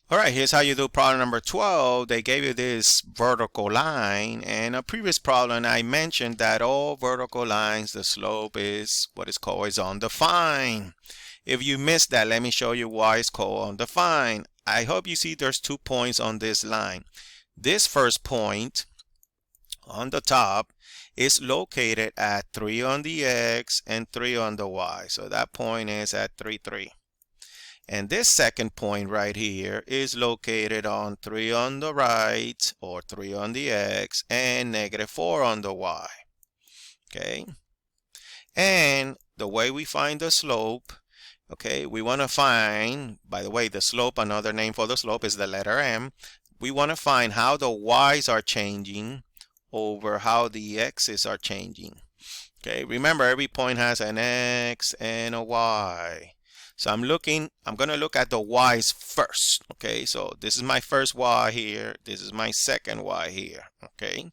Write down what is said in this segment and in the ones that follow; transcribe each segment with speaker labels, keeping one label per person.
Speaker 1: All right, here's how you do problem number 12. They gave you this vertical line, and a previous problem I mentioned that all vertical lines, the slope is what is called is undefined. If you missed that, let me show you why it's called undefined. I hope you see there's 2 points on this line. This first point on the top is located at 3 on the x and 3 on the y. So that point is at 3, 3. And this second point right here is located on 3 on the right, or 3 on the x, and -4 on the y. Okay? And the way we find the slope, okay, we want to find, by the way, the slope, another name for the slope is the letter m. We want to find how the y's are changing over how the x's are changing. Okay, remember every point has an x and a y. So I'm going to look at the y's first. Okay, so this is my first y here. This is my second y here. Okay,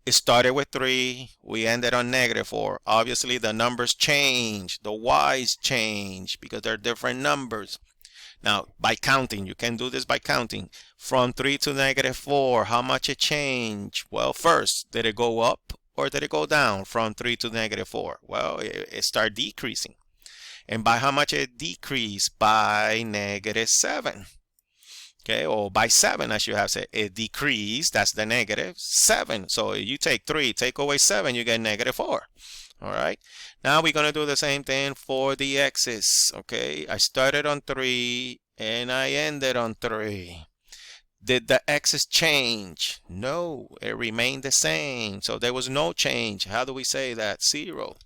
Speaker 1: it started with 3. We ended on -4. Obviously, the numbers change. The y's change because they're different numbers. Now, by counting, you can do this by counting. From 3 to -4, how much it changed? Well, first, did it go up or did it go down from 3 to -4? Well, it started decreasing. And by how much it decreased? By -7. Okay, or by 7, I should have said. It decreased, that's the -7. So you take 3, take away 7, you get -4. All right, now we're going to do the same thing for the x's. Okay, I started on 3 and I ended on 3. Did the x's change? No, it remained the same. So there was no change. How do we say that? 0.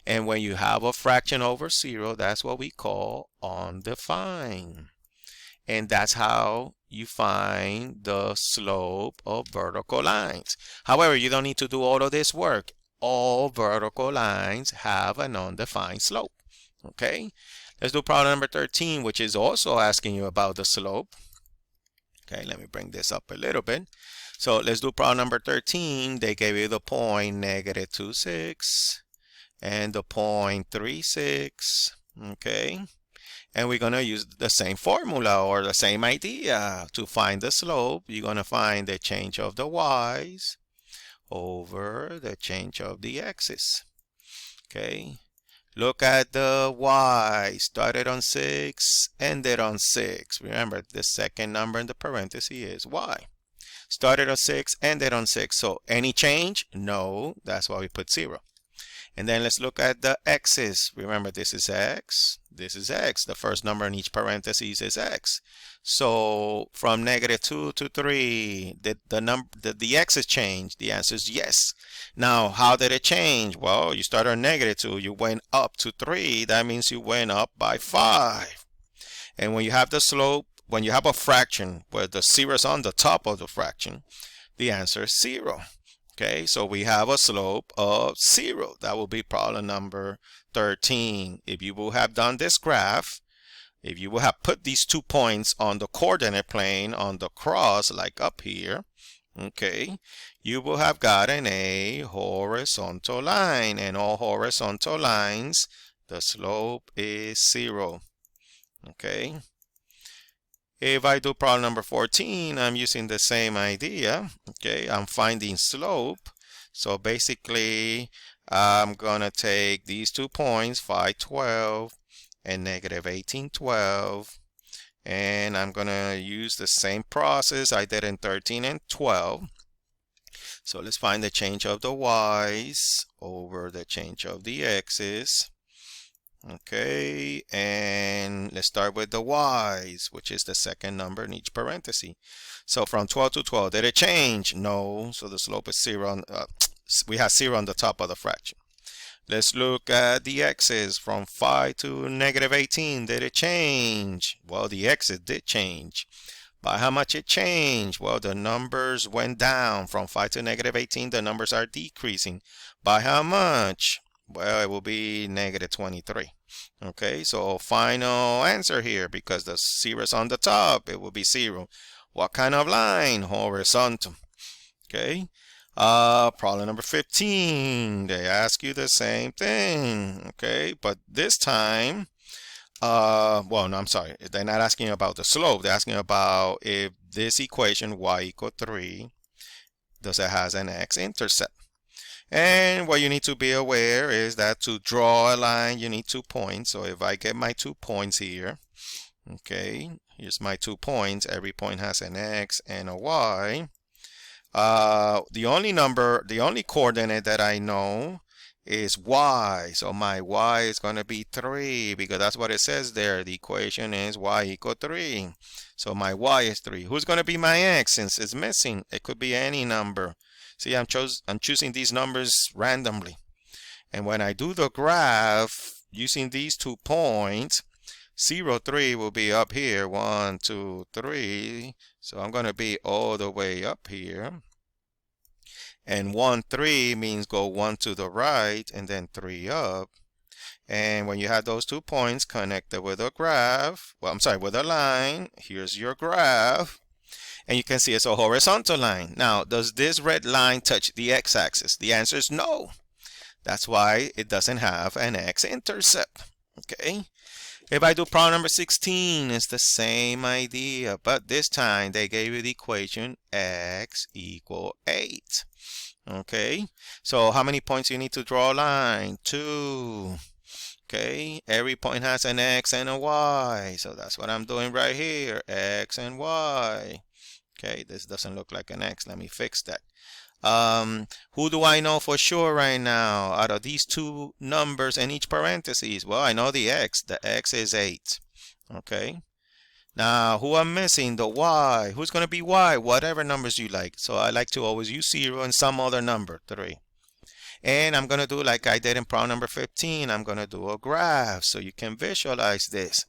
Speaker 1: And when you have a fraction over 0, that's what we call undefined. And that's how you find the slope of vertical lines. However, you don't need to do all of this work. All vertical lines have an undefined slope. Okay, let's do problem number 13, which is also asking you about the slope. Okay, let me bring this up a little bit. So let's do problem number 13. They gave you the point -2, 6 and the point 3, 6. Okay, and we're going to use the same formula or the same idea to find the slope. You're going to find the change of the y's over the change of the x's. Okay, look at the y. Started on 6, ended on 6. Remember, the second number in the parenthesis is y. Started on 6, ended on 6. So any change? No. That's why we put 0. And then let's look at the x's. Remember, this is x, this is x. The first number in each parenthesis is x. So from -2 to 3, did the x's change? The answer is yes. Now, how did it change? Well, you started on -2, you went up to 3. That means you went up by 5. And when you have the slope, when you have a fraction where the 0 is on the top of the fraction, the answer is 0. Okay, so we have a slope of 0. That will be problem number 13. If you will have done this graph, if you will have put these 2 points on the coordinate plane on the cross, like up here, okay, you will have gotten a horizontal line. And all horizontal lines, the slope is 0. Okay. If I do problem number 14, I'm using the same idea. Okay, I'm finding slope. So basically, I'm going to take these 2 points, 5, 12, and -18, 12. And I'm going to use the same process I did in 13 and 12. So let's find the change of the y's over the change of the x's. Okay, and let's start with the y's, which is the second number in each parenthesis. So from 12 to 12, did it change? No, so the slope is 0. We have 0 on the top of the fraction. Let's look at the x's. From 5 to -18, did it change? Well, the x's did change. By how much it changed? Well, the numbers went down. From 5 to -18, the numbers are decreasing. By how much? Well, it will be -23. Okay, so final answer here, because the 0 is on the top, it will be 0. What kind of line? Horizontal. Okay, problem number 15. They ask you the same thing. Okay, but this time Well, no, I'm sorry. They're not asking about the slope. They're asking about if this equation y equal 3, does it has an x-intercept? And what you need to be aware is that to draw a line, you need 2 points. So if I get my 2 points here, okay, here's my 2 points. Every point has an x and a y. The only coordinate that I know is y. So my y is going to be 3 because that's what it says there. The equation is y equal 3. So my y is 3. Who's going to be my x since it's missing? It could be any number. See, I'm choosing these numbers randomly. And when I do the graph using these 2 points, 0, 3 will be up here. 1, 2, 3. So I'm going to be all the way up here. And 1, 3 means go 1 to the right and then 3 up. And when you have those 2 points connected with a graph, well, I'm sorry, with a line, here's your graph. And you can see it's a horizontal line. Now, does this red line touch the x-axis? The answer is no. That's why it doesn't have an x-intercept. Okay. If I do problem number 16, it's the same idea, but this time they gave you the equation x equal 8. Okay, so how many points you need to draw a line? 2. Okay, every point has an x and a y, so that's what I'm doing right here, x and y. Okay, this doesn't look like an x. Let me fix that. Who do I know for sure right now out of these 2 numbers in each parentheses? Well, I know the x. The x is 8. Okay. Now, who I'm missing? The y. Who's going to be y? Whatever numbers you like. So I like to always use 0 and some other number, 3. And I'm going to do like I did in problem number 15. I'm going to do a graph so you can visualize this.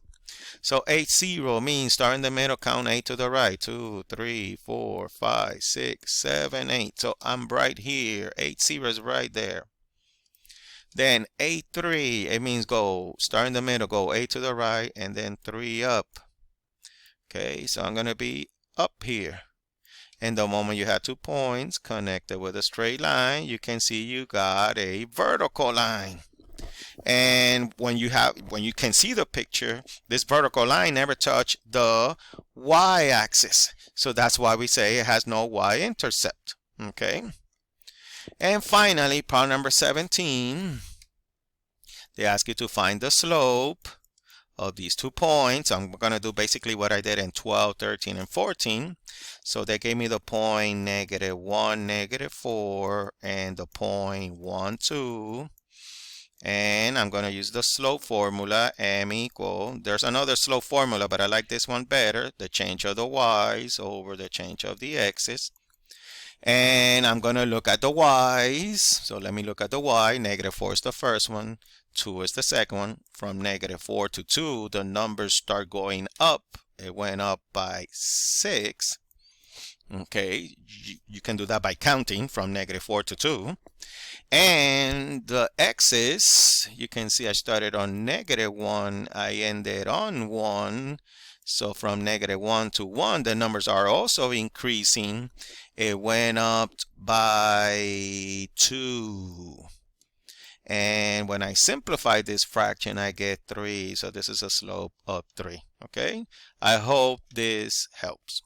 Speaker 1: So 8, 0 means start in the middle, count 8 to the right. 2, 3, 4, 5, 6, 7, 8. So I'm right here. 8, 0 is right there. Then 8, 3, it means go, start in the middle, go 8 to the right, and then 3 up. Okay, so I'm going to be up here. And the moment you have 2 points connected with a straight line, you can see you got a vertical line. And when you can see the picture, this vertical line never touched the y-axis. So that's why we say it has no y-intercept. Okay. And finally, problem number 17, they ask you to find the slope of these 2 points. I'm going to do basically what I did in 12, 13, and 14. So they gave me the point -1, -4, and the point 1, 2. And I'm going to use the slope formula, m equal, there's another slope formula, but I like this one better, the change of the y's over the change of the x's. And I'm going to look at the y's. So let me look at the y. -4 is the first one. 2 is the second one. From -4 to 2, the numbers start going up. It went up by 6. Okay, you can do that by counting from -4 to 2. And the x's, you can see I started on -1. I ended on 1. So from -1 to 1, the numbers are also increasing. It went up by 2. And when I simplify this fraction, I get 3. So this is a slope of 3. Okay? I hope this helps.